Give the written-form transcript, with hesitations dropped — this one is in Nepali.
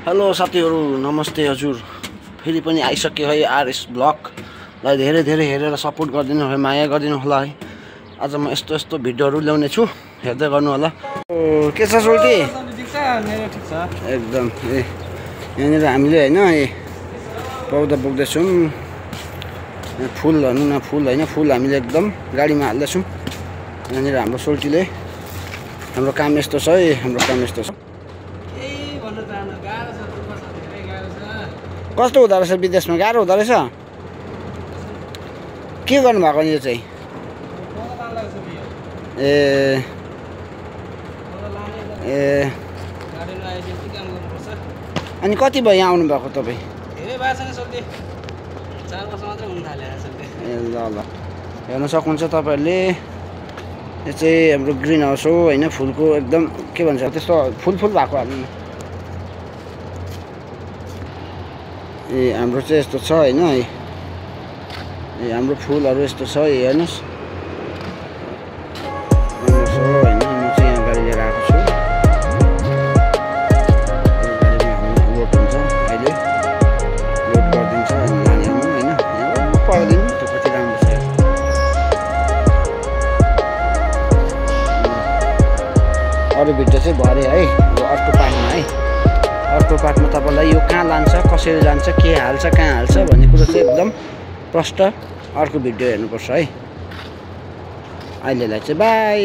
हेलो साथीहरु, नमस्ते हजुर। फेरि पनि आइसक्यो है आरएस ब्लगलाई धेरै धेरै हेरेर सपोर्ट गरिदिनु है, माया गरिदिनु होला है। आज म यस्तो भिडियोहरु ल्याउने छु, हेर्दै गर्नु होला। के छ सोल्टी? एकदम यहाँनिर हामीले हैन पौधा बोक्दैछौँ। फुल भन्नु न, फुल हैन, फुल हामीले एकदम गाडीमा हाल्दैछौँ। यहाँनिर हाम्रो सोल्टीले हाम्रो काम यस्तो छ है, हाम्रो काम यस्तो छ। कस्तो हुँदो रहेछ विदेशमा? गाह्रो हुँदो रहेछ? के गर्नु भएको यो चाहिँ? ए अनि कति भयो यहाँ आउनु भएको तपाईँ? ए ल ल, हेर्न सक्नुहुन्छ तपाईँहरूले। यो चाहिँ हाम्रो ग्रिन हाउस हो हैन, फुलको एकदम के भन्छ त्यस्तो फुल भएको हाल्नु। ए हाम्रो चाहिँ यस्तो छ हैन, ए हाम्रो फुलहरु यस्तो छ। हेर्नुस् हैन, म चाहिँ यहाँ गाडी लिएर आएको छु। गाडीमा लोड हुन्छ, अहिले लोड गरिदिन्छ नानीहरु हैन। यहाँ पर्दैन त्यो कति राम्रो छ। अरु भिडियो चाहिँ भरे है, अर्को पार्टमा है। अर्को पार्टमा तपाईलाई यो कहाँ लान्छ, कसरी जान्छ, के हाल्छ, कहाँ हाल्छ भन्ने कुरा चाहिँ एकदम प्रष्ट अर्को भिडियो हेर्नुपर्छ है। अहिलेलाई चाहिँ बाई।